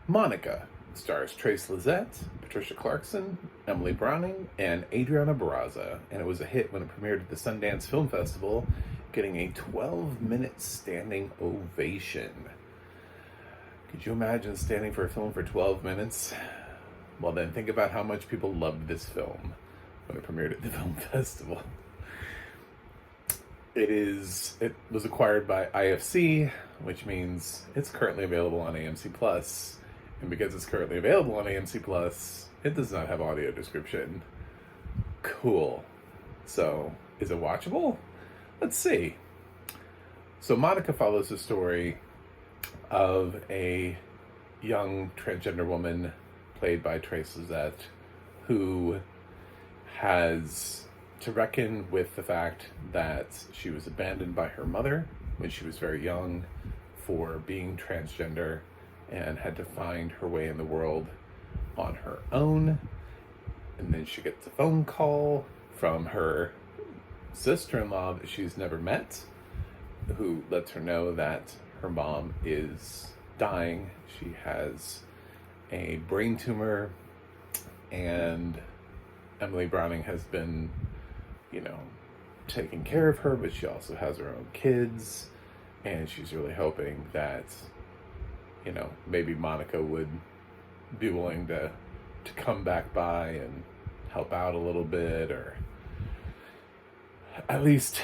Monica stars Trace Lizette, Patricia Clarkson, Emily Browning, and Adriana Barraza, and it was a hit when it premiered at the Sundance Film Festival, getting a 12-minute standing ovation. Could you imagine standing for a film for 12 minutes? Well, then think about how much people loved this film when it premiered at the film festival. It was acquired by IFC, which means it's currently available on AMC Plus. And because it's currently available on AMC Plus, it does not have audio description. Cool. So, is it watchable? Let's see. So Monica follows the story of a young transgender woman played by Trace Lizette who has to reckon with the fact that she was abandoned by her mother when she was very young for being transgender and had to find her way in the world on her own. And then she gets a phone call from her sister-in-law that she's never met, who lets her know that her mom is dying. She has a brain tumor, and Emily Browning has been, taking care of her, but she also has her own kids, and she's really hoping that, maybe Monica would be willing to come back by and help out a little bit, or at least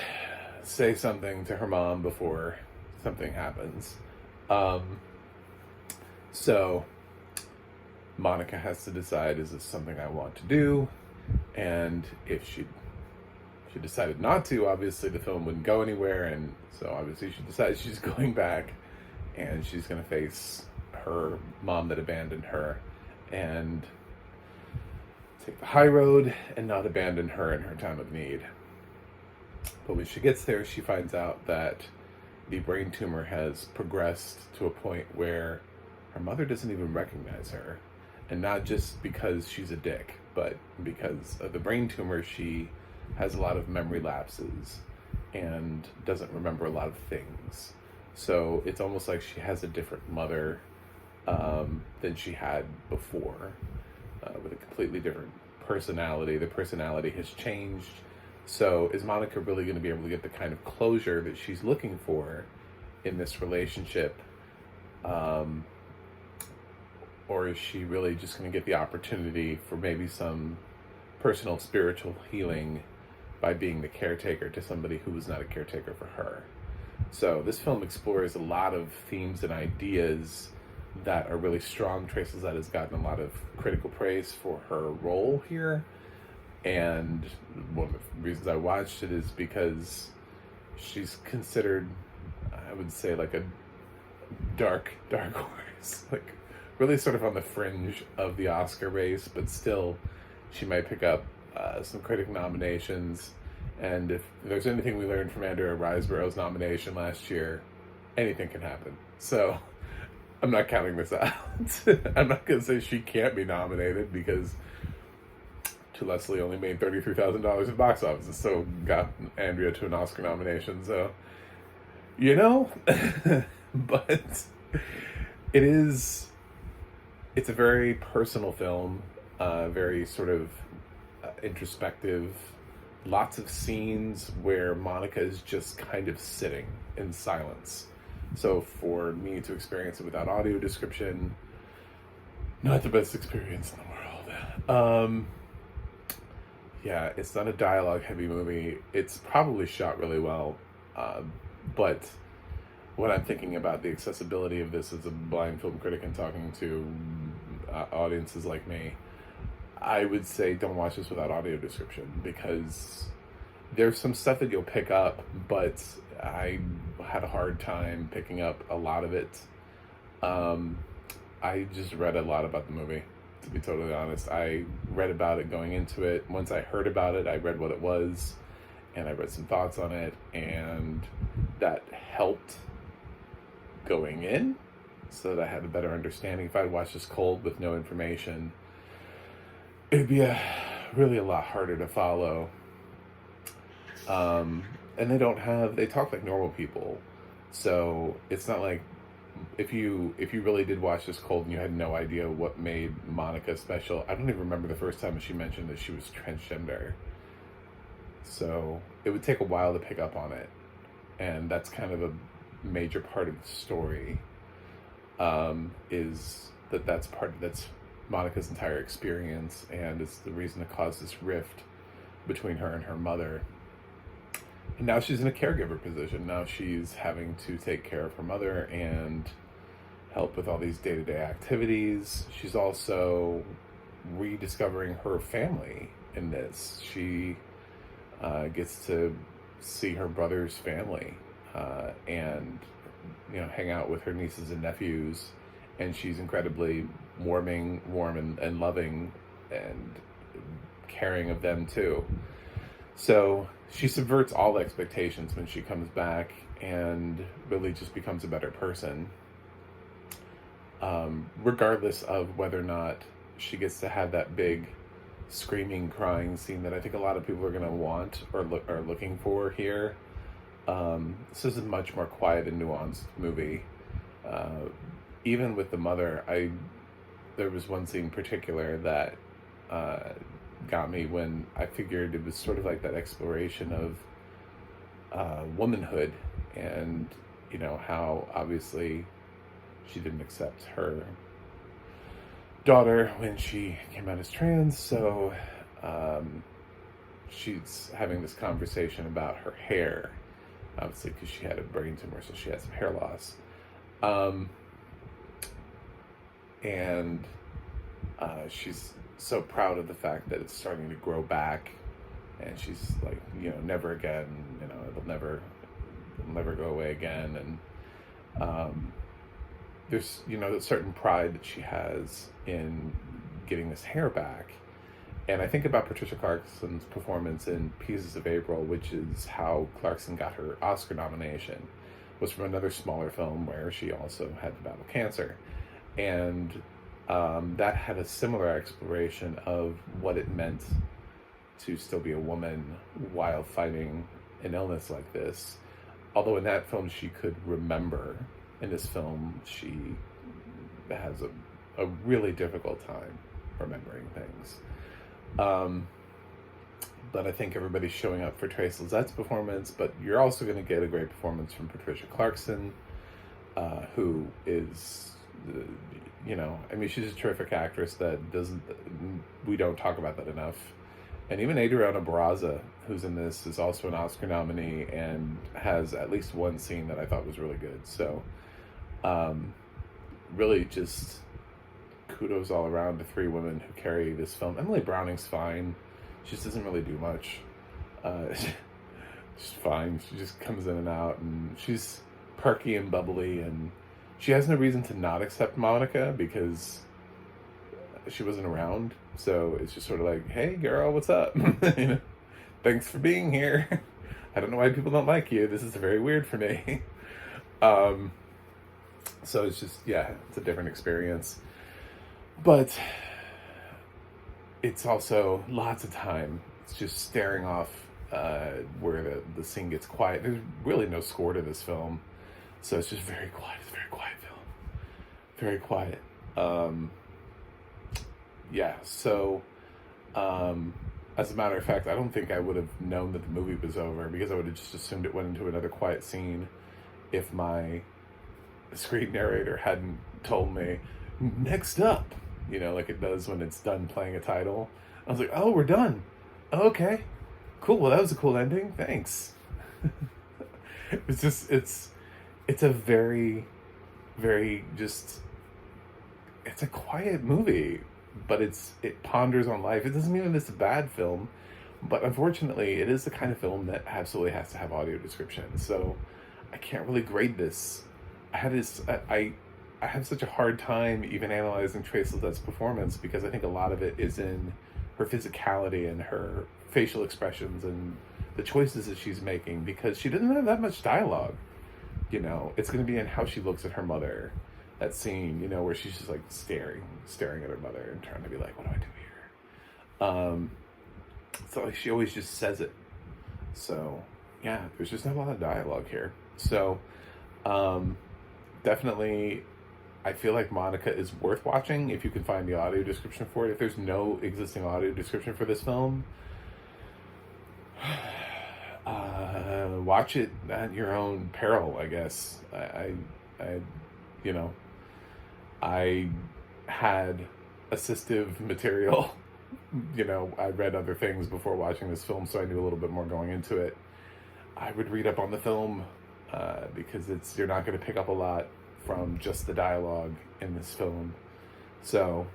say something to her mom before something happens. So Monica has to decide, is this something I want to do? And if she decided not to, obviously the film wouldn't go anywhere, and so obviously she decides she's going back, and she's going to face her mom that abandoned her and take the high road and not abandon her in her time of need. But when she gets there, she finds out that the brain tumor has progressed to a point where her mother doesn't even recognize her. And not just because she's a dick, but because of the brain tumor, she has a lot of memory lapses and doesn't remember a lot of things. So it's almost like she has a different mother than she had before, with a completely different personality. The personality has changed. So is Monica really going to be able to get the kind of closure that she's looking for in this relationship? Or is she really just going to get the opportunity for maybe some personal spiritual healing by being the caretaker to somebody who was not a caretaker for her? So this film explores a lot of themes and ideas that are really strong. Trace Lizette has gotten a lot of critical praise for her role here. And one of the reasons I watched it is because she's considered, I would say, like a dark horse, like really sort of on the fringe of the Oscar race, but still she might pick up some critic nominations. And if there's anything we learned from Andrea Riseborough's nomination last year, anything can happen. So I'm not counting this out. I'm not going to say she can't be nominated, because To Leslie only made $33,000 at box office, so got Andrea to an Oscar nomination. So, but it's a very personal film, very sort of introspective. Lots of scenes where Monica is just kind of sitting in silence. So for me to experience it without audio description, not the best experience in the world. Yeah, it's not a dialogue-heavy movie. It's probably shot really well, but when I'm thinking about the accessibility of this as a blind film critic and talking to audiences like me, I would say don't watch this without audio description, because there's some stuff that you'll pick up, but I had a hard time picking up a lot of it. I just read a lot about the movie, to be totally honest. I read about it going into it. Once I heard about it, I read what it was, and I read some thoughts on it, and that helped going in so that I had a better understanding. If I watched this cold with no information, it'd be really a lot harder to follow. And they talk like normal people. So it's not like if you really did watch this cold and you had no idea what made Monica special, I don't even remember the first time she mentioned that she was transgender. So it would take a while to pick up on it, and that's kind of a major part of the story. Is that's Monica's entire experience, and it's the reason it caused this rift between her and her mother. And now she's in a caregiver position. Now she's having to take care of her mother and help with all these day-to-day activities. She's also rediscovering her family in this. She gets to see her brother's family and hang out with her nieces and nephews, and she's incredibly warm and loving and caring of them too. So she subverts all expectations when she comes back and really just becomes a better person, regardless of whether or not she gets to have that big screaming, crying scene that I think a lot of people are going to want or are looking for here. This is a much more quiet and nuanced movie. Even with the mother, there was one scene in particular that got me when I figured it was sort of like that exploration of womanhood, and how obviously she didn't accept her daughter when she came out as trans, so she's having this conversation about her hair, obviously because she had a brain tumor, so she had some hair loss, and she's so proud of the fact that it's starting to grow back, and she's like, never again, it'll never go away again, and there's a certain pride that she has in getting this hair back. And I think about Patricia Clarkson's performance in Pieces of April, which is how Clarkson got her Oscar nomination, was from another smaller film where she also had to battle cancer, and that had a similar exploration of what it meant to still be a woman while fighting an illness like this. Although in that film she could remember, in this film she has a really difficult time remembering things. But I think everybody's showing up for Trace Lizette's performance, but you're also going to get a great performance from Patricia Clarkson, who is... she's a terrific actress we don't talk about that enough. And even Adriana Barraza, who's in this, is also an Oscar nominee and has at least one scene that I thought was really good. So, really just kudos all around to three women who carry this film. Emily Browning's fine. She just doesn't really do much. She's fine. She just comes in and out, and she's perky and bubbly, and she has no reason to not accept Monica because she wasn't around. So it's just sort of like, hey girl, what's up? Thanks for being here. I don't know why people don't like you. This is very weird for me. So it's just, it's a different experience. But it's also lots of time. It's just staring off where the scene gets quiet. There's really no score to this film. So it's just very quiet. It's a very quiet film. Very quiet. So as a matter of fact, I don't think I would have known that the movie was over, because I would have just assumed it went into another quiet scene if my screen narrator hadn't told me, next up, like it does when it's done playing a title. I was like, oh, we're done. Okay, cool. Well, that was a cool ending. Thanks. It's a very, very it's a quiet movie, but it ponders on life. It doesn't mean that it's a bad film, but unfortunately it is the kind of film that absolutely has to have audio description. So I can't really grade this. I have such a hard time even analyzing Trace Lizette's performance, because I think a lot of it is in her physicality and her facial expressions and the choices that she's making, because she doesn't have that much dialogue. It's going to be in how she looks at her mother. That scene, where she's just like staring at her mother and trying to be like, what do I do here? So like, she always just says it. So there's just not a lot of dialogue here. So definitely, I feel like Monica is worth watching if you can find the audio description for it. If there's no existing audio description for this film, watch it at your own peril, I guess. I you know, I had assistive material. I read other things before watching this film, so I knew a little bit more going into it. I would read up on the film because you're not going to pick up a lot from just the dialogue in this film. So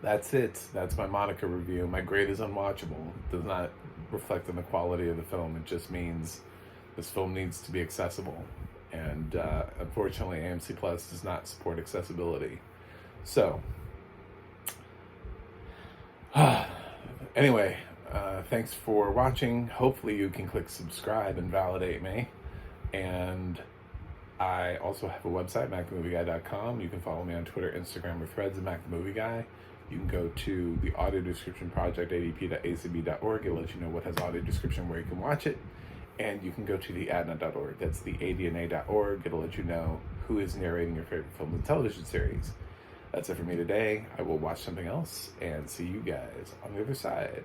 that's it. That's my Monica review. My grade is unwatchable. It does not reflect on the quality of the film. It just means this film needs to be accessible. And unfortunately, AMC Plus does not support accessibility. So, anyway, thanks for watching. Hopefully you can click subscribe and validate me. And I also have a website, MacTheMovieGuy.com. You can follow me on Twitter, Instagram, or Threads at MacTheMovieGuy. You can go to the audio description project, adp.acb.org. It'll let you know what has audio description, where you can watch it. And you can go to the ADNA.org. That's the ADNA.org. It'll let you know who is narrating your favorite film and television series. That's it for me today. I will watch something else and see you guys on the other side.